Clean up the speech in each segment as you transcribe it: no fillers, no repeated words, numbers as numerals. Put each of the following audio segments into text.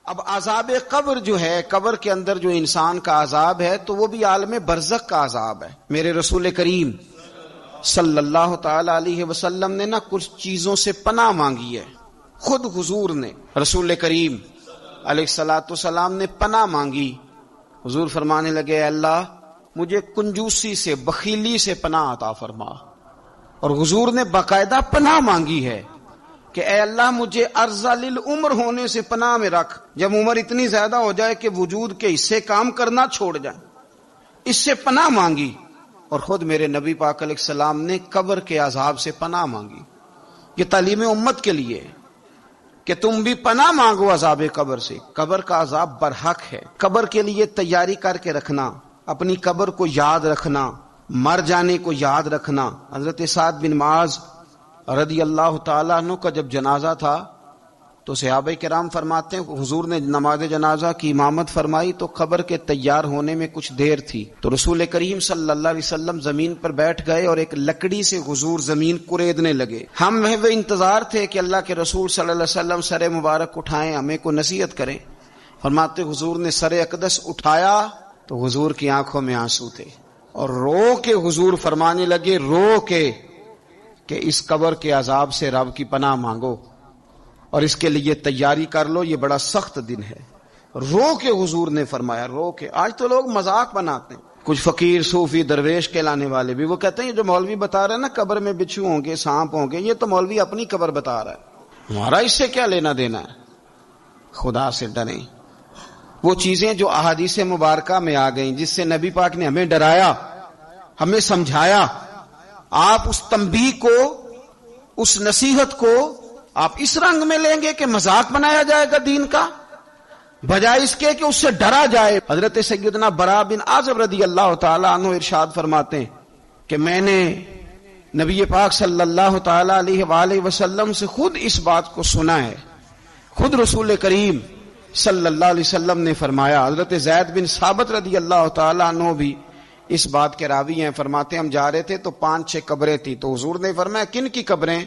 اب عذاب قبر جو ہے، قبر کے اندر جو انسان کا عذاب ہے تو وہ بھی عالم برزخ کا عذاب ہے۔ میرے رسول کریم صلی اللہ تعالی علیہ وسلم نے نا کچھ چیزوں سے پناہ مانگی ہے، خود حضور نے، رسول کریم علیہ الصلوۃ والسلام نے پناہ مانگی۔ حضور فرمانے لگے اے اللہ مجھے کنجوسی سے، بخیلی سے پناہ عطا فرما، اور حضور نے باقاعدہ پناہ مانگی ہے کہ اے اللہ مجھے ارذل العمر ہونے سے پناہ میں رکھ، جب عمر اتنی زیادہ ہو جائے کہ وجود کے حصے کام کرنا چھوڑ جائیں، اس سے پناہ مانگی۔ اور خود میرے نبی پاک علیہ السلام نے قبر کے عذاب سے پناہ مانگی۔ یہ تعلیم امت کے لیے کہ تم بھی پناہ مانگو عذاب قبر سے۔ قبر کا عذاب برحق ہے، قبر کے لیے تیاری کر کے رکھنا، اپنی قبر کو یاد رکھنا، مر جانے کو یاد رکھنا۔ حضرت سعد بن معاذ رضی اللہ تعالیٰ عنہ کا جب جنازہ تھا تو صحابہ کرام فرماتے ہیں حضور نے نماز جنازہ کی امامت فرمائی تو قبر کے تیار ہونے میں کچھ دیر تھی، تو رسول کریم صلی اللہ علیہ وسلم زمین پر بیٹھ گئے اور ایک لکڑی سے حضور زمین کریدنے لگے۔ ہم وہ انتظار تھے کہ اللہ کے رسول صلی اللہ علیہ وسلم سر مبارک اٹھائیں، ہمیں کو نصیحت کریں۔ فرماتے حضور نے سر اقدس اٹھایا تو حضور کی آنکھوں میں آنسو تھے، اور رو کے حضور فرمانے لگے، رو کے کہ اس قبر کے عذاب سے رب کی پناہ مانگو اور اس کے لیے تیاری کر لو، یہ بڑا سخت دن ہے۔ رو کے حضور نے فرمایا، رو کے۔ آج تو لوگ مذاق بناتے ہیں، کچھ فقیر صوفی درویش کہلانے والے بھی، وہ کہتے ہیں جو مولوی بتا رہے ہیں نا قبر میں بچھو ہوں گے، سانپ ہوں گے، یہ تو مولوی اپنی قبر بتا رہا ہے، ہمارا اس سے کیا لینا دینا ہے۔ خدا سے ڈریں۔ وہ چیزیں جو احادیث مبارکہ میں آ گئیں، جس سے نبی پاک نے ہمیں ڈرایا، ہمیں سمجھایا، آپ اس تنبیہ کو، اس نصیحت کو آپ اس رنگ میں لیں گے کہ مذاق بنایا جائے گا دین کا، بجائے اس کے کہ اس سے ڈرا جائے۔ حضرت سیدنا برا بن عازب رضی اللہ تعالی عنہ ارشاد فرماتے ہیں کہ میں نے نبی پاک صلی اللہ تعالی علیہ وآلہ وسلم سے خود اس بات کو سنا ہے، خود رسول کریم صلی اللہ علیہ وسلم نے فرمایا۔ حضرت زید بن ثابت رضی اللہ تعالی عنہ بھی اس بات کے راوی ہیں، فرماتے ہم جا رہے تھے تو 5-6 قبریں تھی، تو حضور نے فرمایا کن کی قبریں؟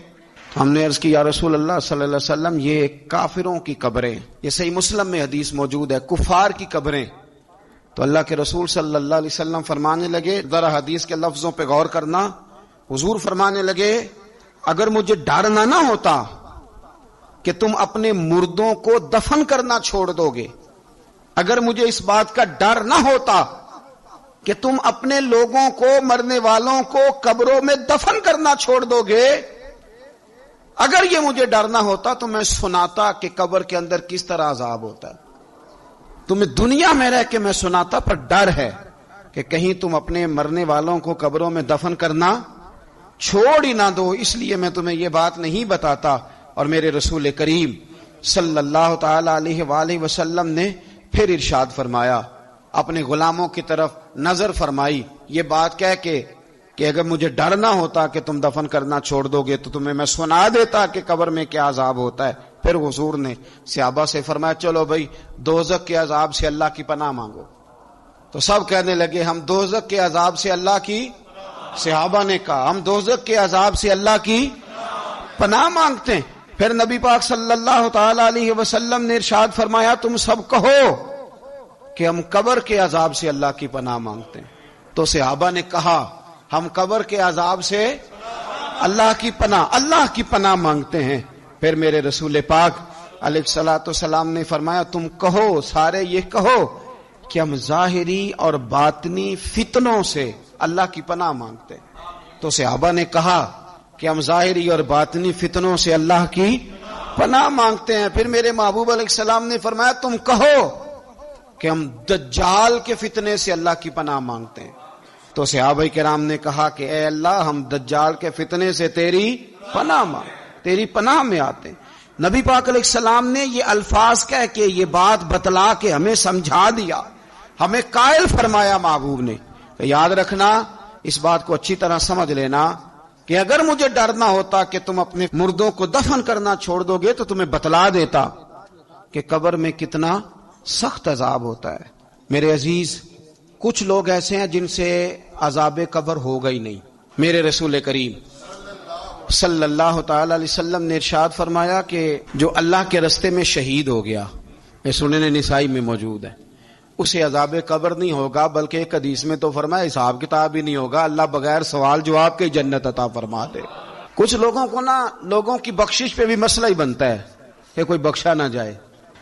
ہم نے عرض کی یا رسول اللہ صلی اللہ علیہ وسلم یہ کافروں کی قبریں، یہ صحیح مسلم میں حدیث موجود ہے، کفار کی قبریں۔ تو اللہ کے رسول صلی اللہ علیہ وسلم فرمانے لگے، ذرا حدیث کے لفظوں پہ غور کرنا، حضور فرمانے لگے اگر مجھے ڈر نہ ہوتا کہ تم اپنے مردوں کو دفن کرنا چھوڑ دو گے، اگر مجھے اس بات کا ڈر نہ ہوتا کہ تم اپنے لوگوں کو، مرنے والوں کو قبروں میں دفن کرنا چھوڑ دو گے، اگر یہ مجھے ڈر نہ ہوتا تو میں سناتا کہ قبر کے اندر کس طرح عذاب ہوتا ہے، تمہیں دنیا میں رہ کے میں سناتا، پر ڈر ہے کہ کہیں تم اپنے مرنے والوں کو قبروں میں دفن کرنا چھوڑ ہی نہ دو، اس لیے میں تمہیں یہ بات نہیں بتاتا۔ اور میرے رسول کریم صلی اللہ تعالی علیہ وآلہ وسلم نے پھر ارشاد فرمایا، اپنے غلاموں کی طرف نظر فرمائی، یہ بات کہہ کے کہ اگر مجھے ڈر نہ ہوتا کہ تم دفن کرنا چھوڑ دو گے تو تمہیں میں سنا دیتا کہ قبر میں کیا عذاب ہوتا ہے۔ پھر حضور نے صحابہ سے فرمایا چلو بھائی دوزخ کے عذاب سے اللہ کی پناہ مانگو، تو سب کہنے لگے ہم دوزخ کے عذاب سے اللہ کی، صحابہ نے کہا ہم دوزخ کے عذاب سے اللہ کی پناہ مانگتے ہیں۔ پھر نبی پاک صلی اللہ تعالی علیہ وسلم نے ارشاد فرمایا تم سب کہو کہ ہم قبر کے عذاب سے اللہ کی پناہ مانگتے ہیں۔ تو صحابہ نے کہا ہم قبر کے عذاب سے اللہ کی پناہ مانگتے ہیں۔ پھر میرے رسول پاک علیہ الصلوۃ والسلام نے فرمایا تم کہو، سارے یہ کہو کہ ہم ظاہری اور باطنی فتنوں سے اللہ کی پناہ مانگتے ہیں۔ تو صحابہ نے کہا کہ ہم ظاہری اور باطنی فتنوں سے اللہ کی پناہ مانگتے ہیں۔ پھر میرے محبوب علیہ السلام نے فرمایا تم کہو کہ ہم دجال کے فتنے سے اللہ کی پناہ مانگتے ہیں۔ تو صحابہ کرام نے کہا کہ اے اللہ ہم دجال کے فتنے سے تیری پناہ تیری پناہ میں آتے ہیں۔ نبی پاک علیہ السلام نے یہ الفاظ کہہ کے یہ بات بتلا کے ہمیں سمجھا دیا، ہمیں قائل فرمایا محبوب نے کہ یاد رکھنا، اس بات کو اچھی طرح سمجھ لینا کہ اگر مجھے ڈر نہ ہوتا کہ تم اپنے مردوں کو دفن کرنا چھوڑ دو گے تو تمہیں بتلا دیتا کہ قبر میں کتنا سخت عذاب ہوتا ہے۔ میرے عزیز، کچھ لوگ ایسے ہیں جن سے عذاب قبر ہوگا ہی نہیں۔ میرے رسول کریم صلی اللہ تعالی علیہ وسلم نے ارشاد فرمایا کہ جو اللہ کے رستے میں شہید ہو گیا، یہ سنن نسائی میں موجود ہے. اسے عذاب قبر نہیں ہوگا، بلکہ ایک حدیث میں تو فرمایا حساب کتاب ہی نہیں ہوگا، اللہ بغیر سوال جواب کے جنت عطا فرما دے. کچھ لوگوں کو لوگوں کی بخشش پہ بھی مسئلہ ہی بنتا ہے کہ کوئی بخشا نہ جائے.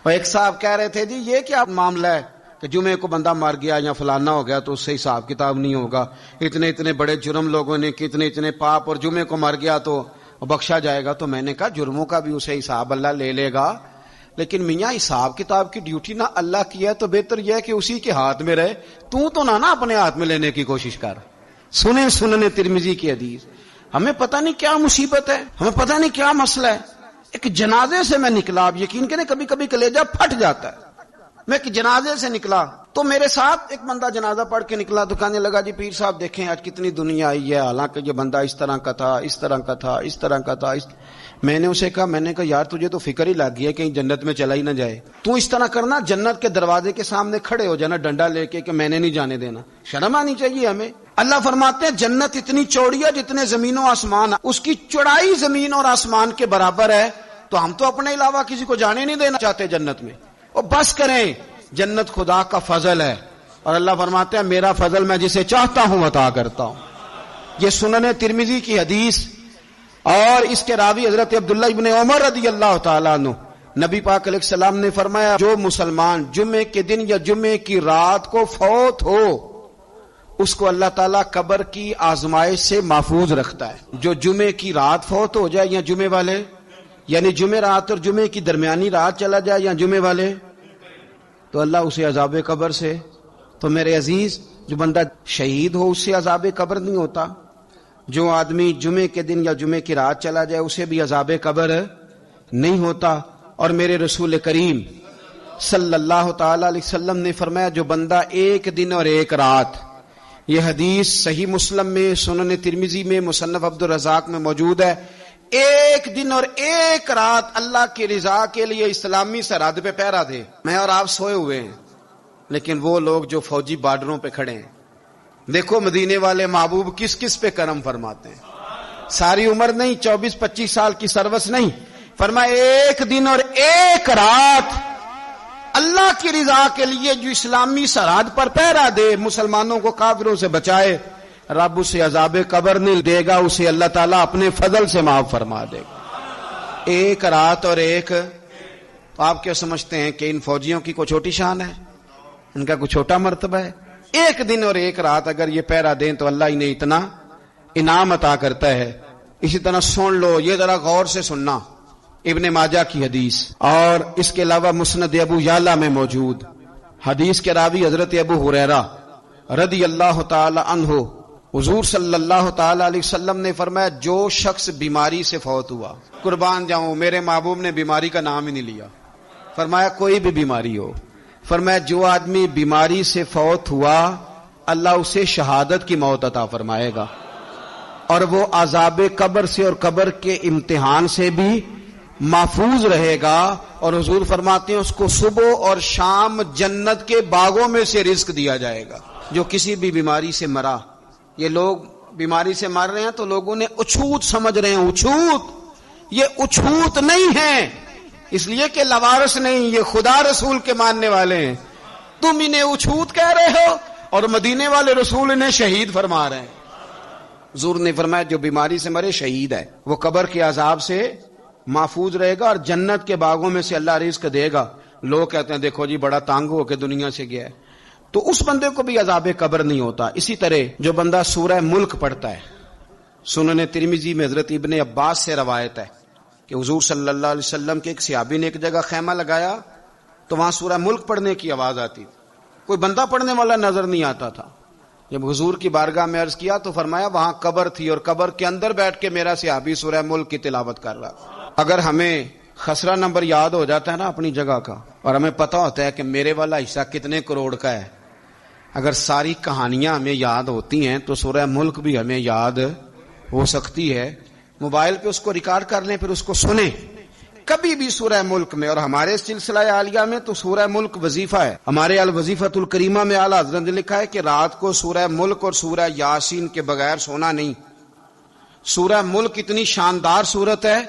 اور ایک صاحب کہہ رہے تھے جی یہ کیا معاملہ ہے کہ جمعے کو بندہ مر گیا یا فلانا ہو گیا تو اس سے حساب کتاب نہیں ہوگا، اتنے بڑے جرم لوگوں نے اتنے پاپ، اور جمعے کو مر گیا تو بخشا جائے گا. تو میں نے کہا جرموں کا بھی اسے حساب اللہ لے گا، لیکن میاں حساب کتاب کی ڈیوٹی نہ اللہ کی ہے تو بہتر یہ ہے کہ اسی کے ہاتھ میں رہے، تو نہ اپنے ہاتھ میں لینے کی کوشش کر. سنن ترمذی کی حدیث. ہمیں پتہ نہیں کیا مصیبت ہے، ہمیں پتہ نہیں کیا مسئلہ ہے. ایک جنازے سے میں نکلا، آپ یقین کریں کبھی کبھی کلیجہ پھٹ جاتا ہے. میں ایک جنازے سے نکلا تو میرے ساتھ ایک بندہ جنازہ پڑھ کے نکلا تو کہنے لگا جی پیر صاحب دیکھیں آج کتنی دنیا آئی ہے، حالانکہ یہ بندہ اس طرح کا تھا، اس طرح کا تھا، اس طرح کا تھا. میں نے اسے کہا یار تجھے تو فکر ہی لگ گئی ہے کہیں جنت میں چلا ہی نہ جائے. تو اس طرح کرنا، جنت کے دروازے کے سامنے کھڑے ہو جانا ڈنڈا لے کے کہ میں نے نہیں جانے دینا. شرم آنی چاہیے ہمیں. اللہ فرماتے ہیں جنت اتنی چوڑی ہے جتنے زمین و آسمان، اس کی چوڑائی زمین اور آسمان کے برابر ہے. تو ہم تو اپنے علاوہ کسی کو جانے نہیں دینا چاہتے جنت میں. اور بس کریں، جنت خدا کا فضل ہے، اور اللہ فرماتے ہیں میرا فضل میں جسے چاہتا ہوں عطا کرتا ہوں. یہ سنن ترمذی کی حدیث، اور اس کے راوی حضرت عبداللہ ابن عمر رضی اللہ تعالیٰ عنہ. نبی پاک علیہ السلام نے فرمایا جو مسلمان جمعے کے دن یا جمعے کی رات کو فوت ہو اس کو اللہ تعالیٰ قبر کی آزمائش سے محفوظ رکھتا ہے. جو جمعے کی رات فوت ہو جائے یا جمعے والے، یعنی جمعے رات اور جمعے کی درمیانی رات چلا جائے یا جمعے والے، تو اللہ اسے عذاب قبر سے. تو میرے عزیز جو بندہ شہید ہو اس سے عذاب قبر نہیں ہوتا. جو آدمی جمعے کے دن یا جمعے کی رات چلا جائے اسے بھی عذاب قبر نہیں ہوتا. اور میرے رسول کریم صلی اللہ تعالی علیہ وسلم نے فرمایا جو بندہ ایک دن اور ایک رات، یہ حدیث صحیح مسلم میں، سنن ترمذی میں، مصنف عبد الرزاق میں موجود ہے، ایک دن اور ایک رات اللہ کی رضا کے لیے اسلامی سرحد پہ پہرا دے. میں اور آپ سوئے ہوئے ہیں، لیکن وہ لوگ جو فوجی بارڈروں پہ کھڑے ہیں، دیکھو مدینے والے محبوب کس کس پہ کرم فرماتے ہیں. ساری عمر نہیں، 24-25 سال کی سروس نہیں، فرمایا ایک دن اور ایک رات اللہ کی رضا کے لیے جو اسلامی سرحد پر پہرا دے، مسلمانوں کو کافروں سے بچائے، رب اسے عذاب قبر نہیں دے گا، اسے اللہ تعالیٰ اپنے فضل سے معاف فرما دے گا. ایک رات اور ایک. آپ کیا سمجھتے ہیں کہ ان فوجیوں کی کوئی چھوٹی شان ہے؟ ان کا کوئی چھوٹا مرتبہ ہے؟ ایک دن اور ایک رات اگر یہ پہرا دیں تو اللہ انہیں اتنا انعام عطا کرتا ہے. اسی طرح سن لو، یہ ذرا غور سے سننا، ابن ماجہ کی حدیث، اور اس کے علاوہ مسند ابو یعلا میں موجود حدیث کے راوی حضرت ابو ہریرہ رضی اللہ تعالی عنہ، حضور صلی اللہ تعالی علیہ وسلم نے فرمایا جو شخص بیماری سے فوت ہوا، قربان جاؤں میرے محبوب نے بیماری کا نام ہی نہیں لیا، فرمایا کوئی بھی بیماری ہو، فرمایا جو آدمی بیماری سے فوت ہوا اللہ اسے شہادت کی موت عطا فرمائے گا، اور وہ عذاب قبر سے اور قبر کے امتحان سے بھی محفوظ رہے گا. اور حضور فرماتے ہیں اس کو صبح اور شام جنت کے باغوں میں سے رزق دیا جائے گا. جو کسی بھی بیماری سے مرا، یہ لوگ بیماری سے مر رہے ہیں تو لوگوں نے اچھوت سمجھ رہے ہیں، اچھوت، یہ اچھوت نہیں ہے، اس لیے کہ لوارث نہیں، یہ خدا رسول کے ماننے والے ہیں. تم انہیں اچھوت کہہ رہے ہو اور مدینے والے رسول انہیں شہید فرما رہے ہیں. حضور نے فرمایا جو بیماری سے مرے شہید ہے، وہ قبر کے عذاب سے محفوظ رہے گا اور جنت کے باغوں میں سے اللہ رزق دے گا. لوگ کہتے ہیں دیکھو جی بڑا تانگ ہو کے دنیا سے گیا ہے، تو اس بندے کو بھی عذاب قبر نہیں ہوتا. اسی طرح جو بندہ سورہ ملک پڑھتا ہے، سنن ترمذی میں حضرت ابن عباس سے روایت ہے کہ حضور صلی اللہ علیہ وسلم کے ایک صحابی نے ایک جگہ خیمہ لگایا تو وہاں سورہ ملک پڑھنے کی آواز آتی تھی، کوئی بندہ پڑھنے والا نظر نہیں آتا تھا. جب حضور کی بارگاہ میں عرض کیا تو فرمایا وہاں قبر تھی اور قبر کے اندر بیٹھ کے میرا صحابی سورہ ملک کی تلاوت کر رہا. اگر ہمیں خسرہ نمبر یاد ہو جاتا ہے نا اپنی جگہ کا، اور ہمیں پتہ ہوتا ہے کہ میرے والا حصہ کتنے کروڑ کا ہے، اگر ساری کہانیاں ہمیں یاد ہوتی ہیں تو سورہ ملک بھی ہمیں یاد ہو سکتی ہے. موبائل پہ اس کو ریکارڈ کر لیں، پھر اس کو سنیں کبھی بھی سورہ ملک میں. اور ہمارے سلسلہ عالیہ میں تو سورہ ملک وظیفہ ہے. ہمارے الوظیفۃ الکریمہ میں اعلیٰ حضرت نے لکھا ہے کہ رات کو سورہ ملک اور سورہ یاسین کے بغیر سونا نہیں. سورہ ملک اتنی شاندار سورت ہے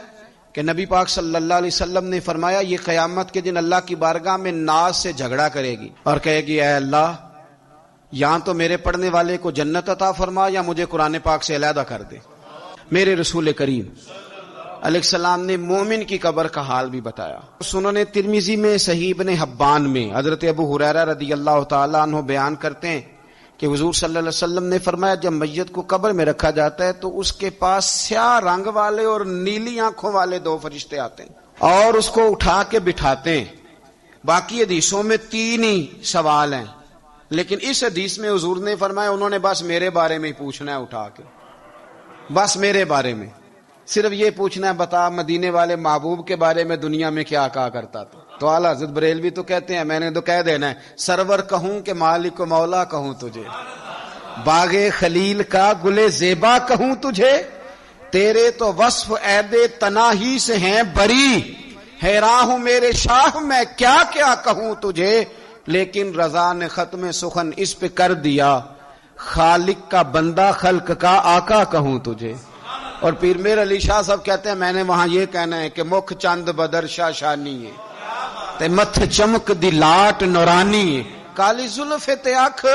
کہ نبی پاک صلی اللہ علیہ وسلم نے فرمایا یہ قیامت کے دن اللہ کی بارگاہ میں ناز سے جھگڑا کرے گی اور کہے گی اے اللہ یہاں تو میرے پڑھنے والے کو جنت عطا فرما یا مجھے قرآن پاک سے علیحدہ کر دے۔ میرے رسول کریم علیہ السلام نے مومن کی قبر کا حال بھی بتایا۔ سنن ترمذی میں صحیح ابن حبان میں حضرت ابو ہریرہ رضی اللہ تعالی عنہ بیان کرتے ہیں کہ حضور صلی اللہ علیہ وسلم نے فرمایا جب میت کو قبر میں رکھا جاتا ہے تو اس کے پاس سیاہ رنگ والے اور نیلی آنکھوں والے دو فرشتے آتے ہیں اور اس کو اٹھا کے بٹھاتے ہیں۔ باقی حدیثوں میں 3 ہی سوال ہیں، لیکن اس حدیث میں حضور نے فرمایا انہوں نے بس میرے بارے میں ہی پوچھنا ہے، اٹھا کے بس میرے بارے میں صرف یہ پوچھنا ہے بتا مدینے والے محبوب کے بارے میں دنیا میں کیا کہا کرتا تھا۔ تو اعلیٰ حضرت بریلوی تو کہتے ہیں میں نے تو کہہ دینا ہے سرور کہوں کہ مالک و مولا کہوں تجھے، باغ خلیل کا گلے زیبا کہوں تجھے، تیرے تو وصف عید تناہی سے ہیں بری، حیران ہوں میرے شاہ میں کیا کیا کہوں تجھے، لیکن رضا نے ختم سخن اس پہ کر دیا، خالق کا بندہ خلق کا آقا کہوں تجھے۔ اور پیر میر علی شاہ صاحب کہتے ہیں میں نے وہاں یہ کہنا ہے کہ مکھ چند بدر شاہ شانی ہے تے متھ چمک دی لاٹ نورانی ہے، کالی زلف تے اکھ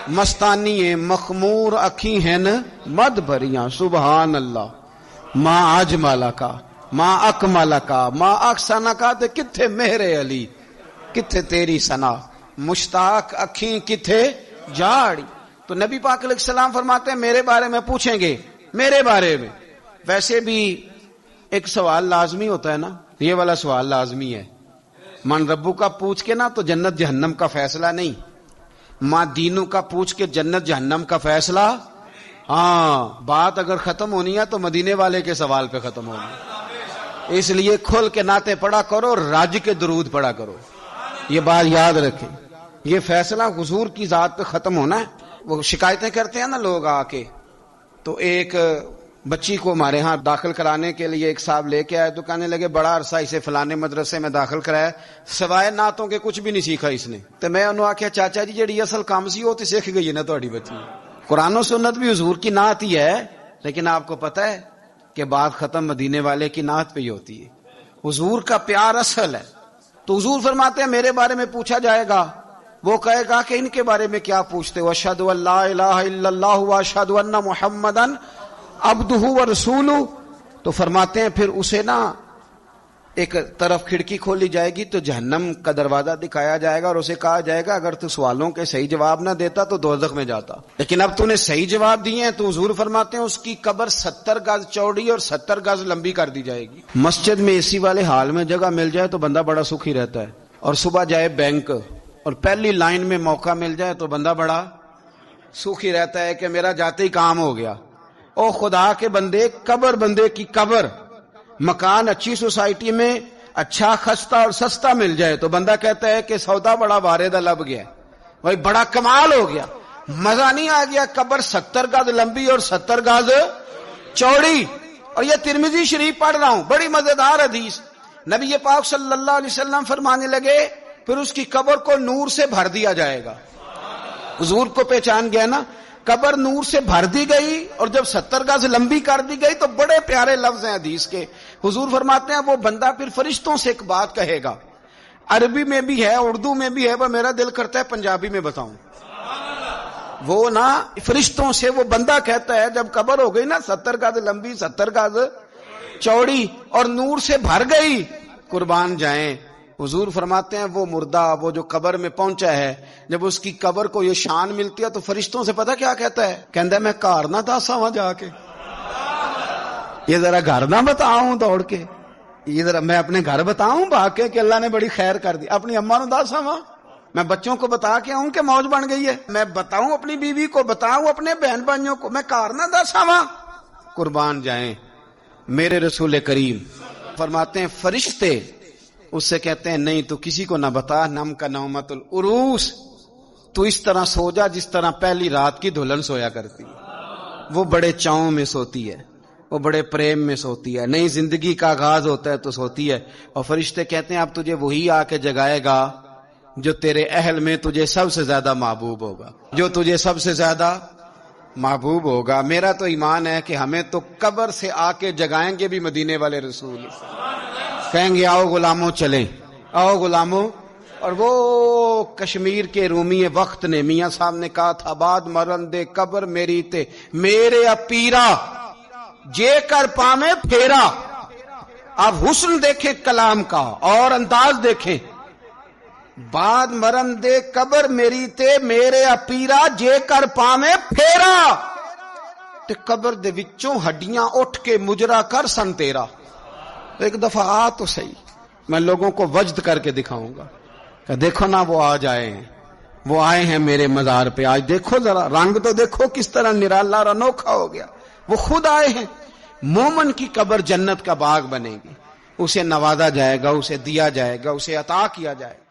مستانی ہے، مخمور اکھی ہیں مد بھریاں، سبحان اللہ ماں اجمالا کا ماں اکمالا کا ماں اکسانا کا تے کتھے مہر علی کتھے تیری ثنا، مشتاق اکھیں کتھے جاڑی۔ تو نبی پاک علیہ السلام فرماتے ہیں میرے بارے میں پوچھیں گے، میرے بارے میں۔ ویسے بھی ایک سوال لازمی ہوتا ہے نا، یہ والا سوال لازمی ہے، من ربو کا پوچھ کے نا تو جنت جہنم کا فیصلہ نہیں، ماں دینوں کا پوچھ کے جنت جہنم کا فیصلہ۔ ہاں بات اگر ختم ہونی ہے تو مدینے والے کے سوال پہ ختم ہونی ہے، اس لیے کھل کے نعتیں پڑھا کرو، راج کے درود پڑھا کرو، یہ بات یاد رکھیں، یہ فیصلہ حضور کی ذات پہ ختم ہونا ہے۔ وہ شکایتیں کرتے ہیں نا لوگ آ کے، تو ایک بچی کو ہمارے ہاں داخل کرانے کے لیے ایک صاحب لے کے آئے تو کہنے لگے بڑا عرصہ اسے فلانے مدرسے میں داخل کرایا، سوائے نعتوں کے کچھ بھی نہیں سیکھا اس نے۔ تو میں انہوں آخیا چاچا جی جڑی اصل کام سی وہ تو سیکھ گئی ہے نا تہاڈی بچی، قرآن و سنت بھی حضور کی نعت ہی ہے، لیکن آپ کو پتہ ہے کہ بات ختم مدینے والے کی نعت پہ ہی ہوتی ہے، حضور کا پیار اصل ہے۔ تو حضور فرماتے ہیں میرے بارے میں پوچھا جائے گا، وہ کہے گا کہ ان کے بارے میں کیا پوچھتے ہو، اشہد ان لا الہ الا اللہ واشہد ان محمدن عبدہ ورسولہ۔ تو فرماتے ہیں پھر اسے نا ایک طرف کھڑکی کھولی جائے گی تو جہنم کا دروازہ دکھایا جائے گا اور اسے کہا جائے گا اگر تو سوالوں کے صحیح جواب نہ دیتا تو دوزخ میں جاتا، لیکن اب تو نے صحیح جواب دیے ہیں۔ تو حضور فرماتے ہیں اس کی قبر 70 گز چوڑی اور 70 گز لمبی کر دی جائے گی۔ مسجد میں اسی والے حال میں جگہ مل جائے تو بندہ بڑا سکھی رہتا ہے، اور صبح جائے بینک اور پہلی لائن میں موقع مل جائے تو بندہ بڑا سکھی رہتا ہے کہ میرا جاتے ہی کام ہو گیا۔ او خدا کے بندے، قبر بندے کی قبر، مکان اچھی سوسائٹی میں اچھا خستہ اور سستا مل جائے تو بندہ کہتا ہے کہ سودا بڑا واردہ لب گیا، بھائی بڑا کمال ہو گیا، مزہ نہیں آ گیا۔ قبر 70 گز لمبی اور 70 گز چوڑی، اور یہ ترمذی شریف پڑھ رہا ہوں، بڑی مزیدار حدیث۔ نبی پاک صلی اللہ علیہ وسلم فرمانے لگے پھر اس کی قبر کو نور سے بھر دیا جائے گا۔ حضور کو پہچان گیا نا، قبر نور سے بھر دی گئی اور جب 70 گز لمبی کر دی گئی تو بڑے پیارے لفظ ہیں حدیث کے۔ حضور فرماتے ہیں وہ بندہ پھر فرشتوں سے ایک بات کہے گا، عربی میں بھی ہے اردو میں بھی ہے، وہ میرا دل کرتا ہے پنجابی میں بتاؤں۔ وہ نا فرشتوں سے وہ بندہ کہتا ہے جب قبر ہو گئی نا 70 گز لمبی 70 گز چوڑی اور نور سے بھر گئی، قربان جائیں، حضور فرماتے ہیں وہ مردہ وہ جو قبر میں پہنچا ہے جب اس کی قبر کو یہ شان ملتی ہے تو فرشتوں سے پتہ کیا کہتا ہے، کہتا ہے میں گھر نہ دسا وہاں جا کے، یہ ذرا گھر نہ بتاؤں دوڑ کے، یہ ذرا میں اپنے گھر بتاؤں بھاگ کے کہ اللہ نے بڑی خیر کر دی، اپنی اماں نو دسا وہاں، میں بچوں کو بتا کے آؤں کہ موج بن گئی ہے، میں بتاؤں اپنی بیوی کو، بتاؤں اپنے بہن بھائیوں کو، میں گھر نہ دسا وہاں۔ قربان جائیں میرے رسول کریم فرماتے ہیں فرشتے اس سے کہتے ہیں نہیں تو کسی کو نہ بتا، نم کا نومت العروس، تو اس طرح سو جا جس طرح پہلی رات کی دلہن سویا کرتی، وہ بڑے چاؤں میں سوتی ہے، وہ بڑے پریم میں سوتی ہے، نئی زندگی کا آغاز ہوتا ہے تو سوتی ہے، اور فرشتے کہتے ہیں اب تجھے وہی آ کے جگائے گا جو تیرے اہل میں تجھے سب سے زیادہ محبوب ہوگا، جو تجھے سب سے زیادہ محبوب ہوگا. میرا تو ایمان ہے کہ ہمیں تو قبر سے آ کے جگائیں گے بھی مدینے والے رسول. کہیں گے آؤ غلاموں چلیں، آؤ غلاموں. اور وہ کشمیر کے رومی وقت نے میاں صاحب نے کہا تھا بعد مرن دے قبر میری تے میرے اپیرا جے کر پامے پھیرا. آپ حسن دیکھیں کلام کا اور انداز دیکھیں. بعد مرن دے قبر میری تے میرے اپیرا جے کر پامے پھیرا. تے قبر دے وچوں ہڈیاں اٹھ کے مجرا کر سن تیرا. ایک دفعہ آ تو صحیح، میں لوگوں کو وجد کر کے دکھاؤں گا کہ دیکھو نا وہ آج آئے ہیں، وہ آئے ہیں میرے مزار پہ. آج دیکھو ذرا رنگ تو دیکھو کس طرح نرالا اور انوکھا ہو گیا. وہ خود آئے ہیں. مومن کی قبر جنت کا باغ بنے گی. اسے نوازا جائے گا، اسے دیا جائے گا، اسے عطا کیا جائے گا.